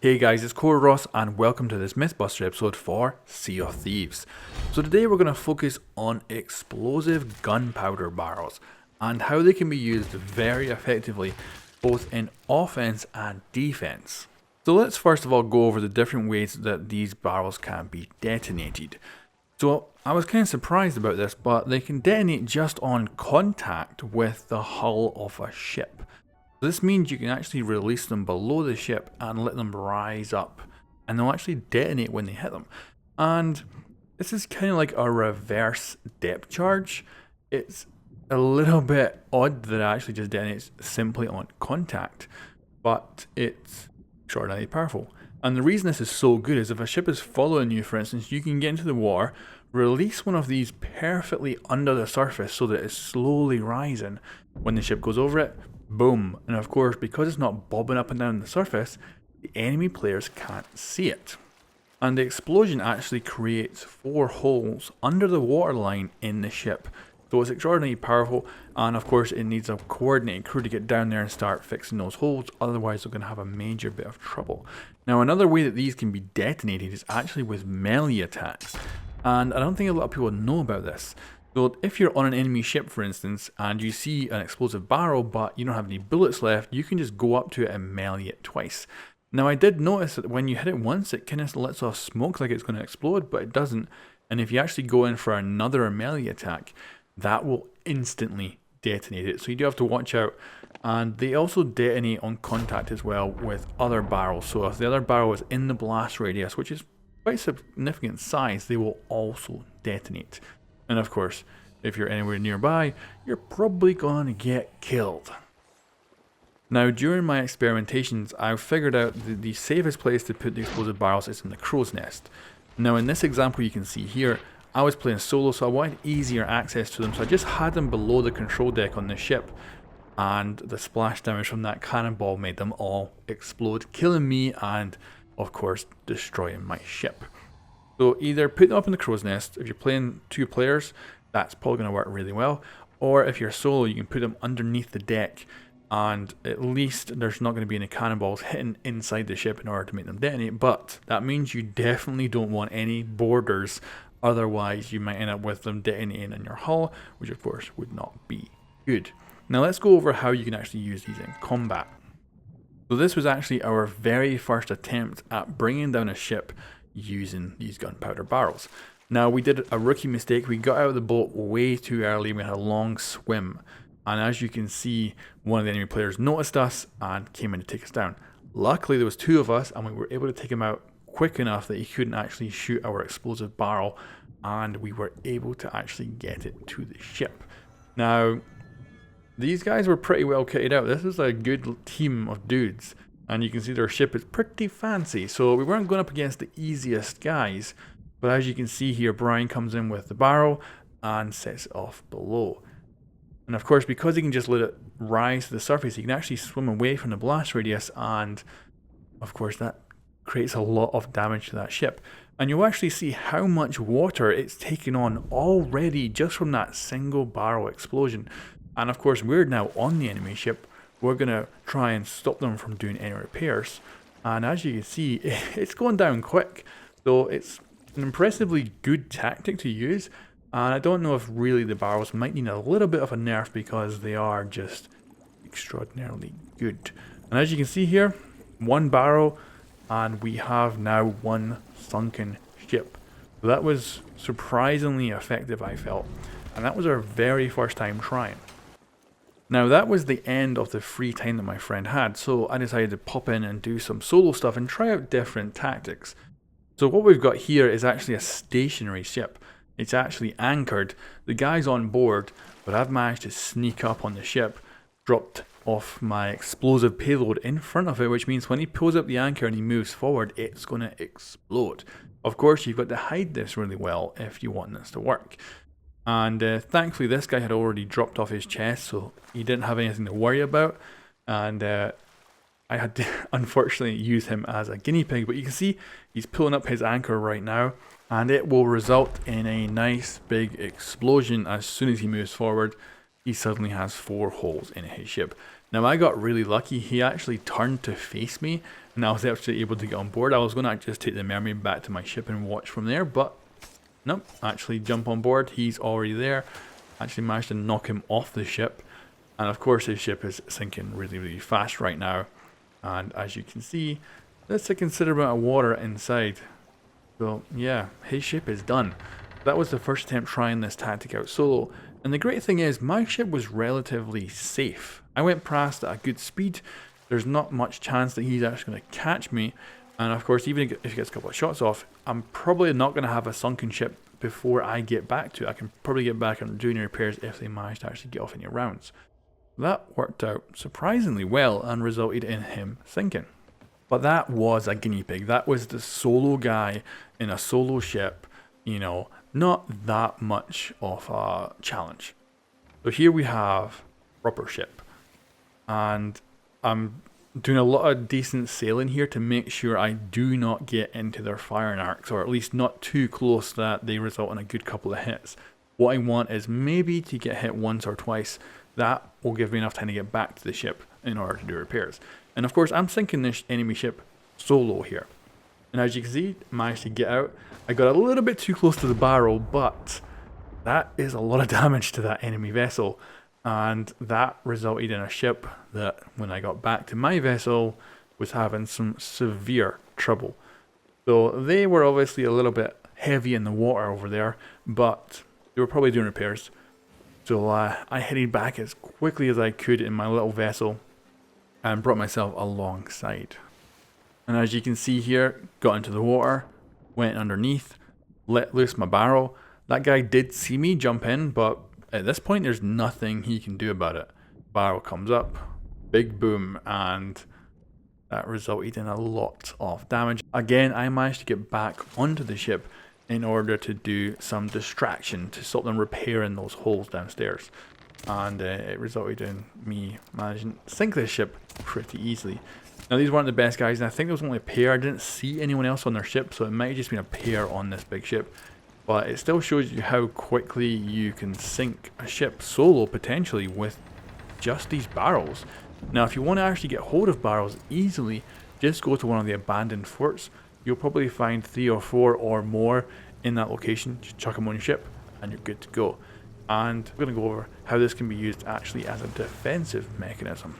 Hey guys, it's coreross and welcome to this Mythbuster episode for Sea of Thieves. So today we're going to focus on explosive gunpowder barrels and how they can be used very effectively both in offense and defense. So let's first of all go over the different ways that these barrels can be detonated. So I was kind of surprised about this, but they can detonate just on contact with the hull of a ship. This means you can actually release them below the ship and let them rise up, and they'll actually detonate when they hit them. And this is kind of like a reverse depth charge. It's a little bit odd that it actually just detonates simply on contact, but it's extraordinarily powerful. And the reason this is so good is if a ship is following you, for instance, you can get into the water, release one of these perfectly under the surface so that it's slowly rising. When the ship goes over it, boom. And of course, because it's not bobbing up and down the surface, the enemy players can't see it. And the explosion actually creates 4 holes under the waterline in the ship. So it's extraordinarily powerful, and of course it needs a coordinated crew to get down there and start fixing those holes, otherwise they're going to have a major bit of trouble. Now another way that these can be detonated is actually with melee attacks, and I don't think a lot of people know about this. So if you're on an enemy ship, for instance, and you see an explosive barrel but you don't have any bullets left, you can just go up to it and melee it twice. Now I did notice that when you hit it once, it kind of lets off smoke like it's going to explode, but it doesn't. And if you actually go in for another melee attack, that will instantly detonate it. So you do have to watch out. And they also detonate on contact as well with other barrels. So if the other barrel is in the blast radius, which is quite significant size, they will also detonate. And of course, if you're anywhere nearby, you're probably going to get killed. Now, during my experimentations, I figured out that the safest place to put the explosive barrels is in the crow's nest. Now, in this example you can see here, I was playing solo, so I wanted easier access to them, so I just had them below the control deck on the ship. And the splash damage from that cannonball made them all explode, killing me and, of course, destroying my ship. So either put them up in the crow's nest. If you're playing 2 players, that's probably going to work really well. Or if you're solo, you can put them underneath the deck, and at least there's not going to be any cannonballs hitting inside the ship in order to make them detonate. But that means you definitely don't want any borders, otherwise you might end up with them detonating in your hull, which of course would not be good. Now let's go over how you can actually use these in combat. So this was actually our very first attempt at bringing down a ship using these gunpowder barrels. Now we did a rookie mistake. We got out of the boat way too early. We had a long swim, and as you can see, one of the enemy players noticed us and came in to take us down. Luckily there was 2 of us, and we were able to take him out quick enough that he couldn't actually shoot our explosive barrel, and we were able to actually get it to the ship. Now these guys were pretty well kitted out. This is a good team of dudes. And you can see their ship is pretty fancy, so we weren't going up against the easiest guys. But as you can see here, Brian comes in with the barrel and sets it off below. And of course, because he can just let it rise to the surface, he can actually swim away from the blast radius, and of course that creates a lot of damage to that ship. And you'll actually see how much water it's taken on already just from that single barrel explosion. And of course, we're now on the enemy ship. We're going to try and stop them from doing any repairs. And as you can see, it's going down quick. So it's an impressively good tactic to use. And I don't know if really the barrels might need a little bit of a nerf, because they are just extraordinarily good. And as you can see here, 1 barrel, and we have now 1 sunken ship. So that was surprisingly effective, I felt. And that was our very first time trying. Now that was the end of the free time that my friend had, so I decided to pop in and do some solo stuff and try out different tactics. So what we've got here is actually a stationary ship. It's actually anchored. The guy's on board, but I've managed to sneak up on the ship, dropped off my explosive payload in front of it, which means when he pulls up the anchor and he moves forward, it's going to explode. Of course, you've got to hide this really well if you want this to work. And thankfully this guy had already dropped off his chest, so he didn't have anything to worry about. And I had to unfortunately use him as a guinea pig, but you can see he's pulling up his anchor right now, and it will result in a nice big explosion as soon as he moves forward. He suddenly has 4 holes in his ship. Now I got really lucky. He actually turned to face me, and I was actually able to get on board. I was going to just take the mermaid back to my ship and watch from there, but nope, actually jump on board. He's already there. Actually managed to knock him off the ship, and of course his ship is sinking really, really fast right now. And as you can see, there's a considerable amount of water inside. So yeah, his ship is done. That was the first attempt trying this tactic out solo, and the great thing is my ship was relatively safe. I went past at a good speed. There's not much chance that he's actually going to catch me, and of course even if he gets a couple of shots off, I'm probably not going to have a sunken ship before I get back to it. I can probably get back and do any repairs if they manage to actually get off any rounds. That worked out surprisingly well and resulted in him sinking. But that was a guinea pig. That was the solo guy in a solo ship, you know, not that much of a challenge. So here we have proper ship, and I'm doing a lot of decent sailing here to make sure I do not get into their firing arcs, or at least not too close that they result in a good couple of hits. What I want is maybe to get hit once or twice. That will give me enough time to get back to the ship in order to do repairs. And of course I'm sinking this enemy ship solo here. And as you can see, managed to get out. I got a little bit too close to the barrel, but that is a lot of damage to that enemy vessel. And that resulted in a ship that, when I got back to my vessel, was having some severe trouble. So they were obviously a little bit heavy in the water over there, but they were probably doing repairs. So I headed back as quickly as I could in my little vessel and brought myself alongside. And as you can see here, got into the water, went underneath, let loose my barrel. That guy did see me jump in, but at this point there's nothing he can do about it. Barrel comes up, big boom, and that resulted in a lot of damage. Again, I managed to get back onto the ship in order to do some distraction to stop them repairing those holes downstairs. And it resulted in me managing to sink this ship pretty easily. Now these weren't the best guys, and I think there was only a pair. I didn't see anyone else on their ship, so it might have just been a pair on this big ship. But it still shows you how quickly you can sink a ship solo, potentially, with just these barrels. Now if you want to actually get hold of barrels easily, just go to one of the abandoned forts. You'll probably find 3 or 4 or more in that location. Just chuck them on your ship and you're good to go. And we're going to go over how this can be used actually as a defensive mechanism.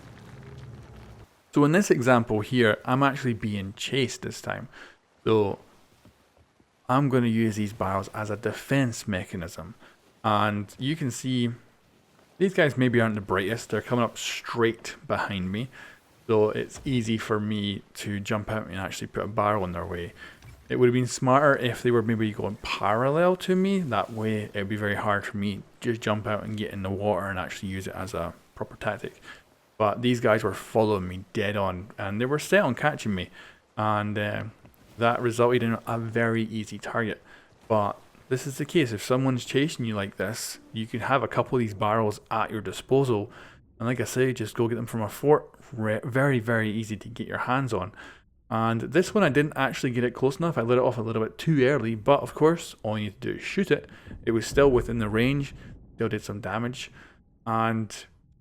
So in this example here, I'm actually being chased this time. So I'm going to use these barrels as a defense mechanism. And you can see these guys maybe aren't the brightest. They're coming up straight behind me. So it's easy for me to jump out and actually put a barrel in their way. It would have been smarter if they were maybe going parallel to me. That way it would be very hard for me to just jump out and get in the water and actually use it as a proper tactic. But these guys were following me dead on, and they were set on catching me. And that resulted in a very easy target. But this is the case. If someone's chasing you like this, you can have a couple of these barrels at your disposal. And like I say, just go get them from a fort. Very, very easy to get your hands on. And this one I didn't actually get it close enough. I lit it off a little bit too early. But of course, all you need to do is shoot it. It was still within the range. Still did some damage. And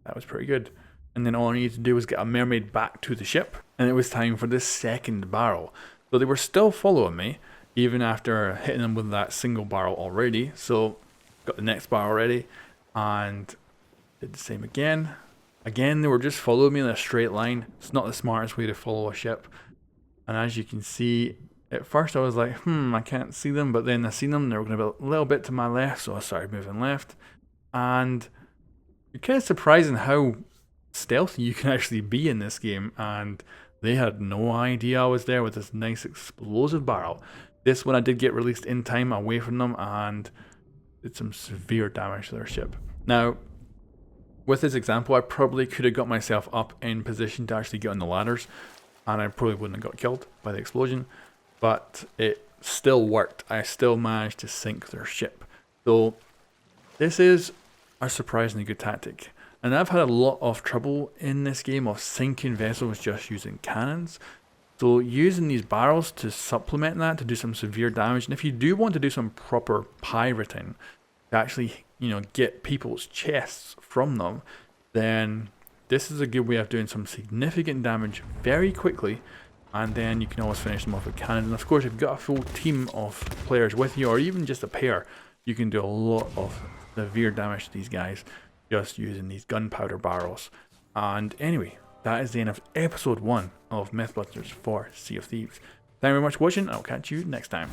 that was pretty good. And then all I needed to do was get a mermaid back to the ship. And it was time for the second barrel. So they were still following me, even after hitting them with that single barrel already. So got the next barrel ready and did the same again. Again, they were just following me in a straight line. It's not the smartest way to follow a ship. And as you can see, at first I was like, I can't see them. But then I seen them. They were going to be a little bit to my left. So I started moving left. And it's kind of surprising how stealthy you can actually be in this game. And they had no idea I was there with this nice explosive barrel. This one I did get released in time away from them and did some severe damage to their ship. Now, with this example, I probably could have got myself up in position to actually get on the ladders, and I probably wouldn't have got killed by the explosion, but it still worked. I still managed to sink their ship. So this is a surprisingly good tactic. And I've had a lot of trouble in this game of sinking vessels just using cannons. So using these barrels to supplement that, to do some severe damage. And if you do want to do some proper pirating, to actually, get people's chests from them, then this is a good way of doing some significant damage very quickly and then you can always finish them off with cannons. And of course, if you've got a full team of players with you, or even just a pair, you can do a lot of severe damage to these guys just using these gunpowder barrels. And anyway, that is the end of episode 1 of Mythbusters for Sea of Thieves. Thank you very much for watching. I'll catch you next time.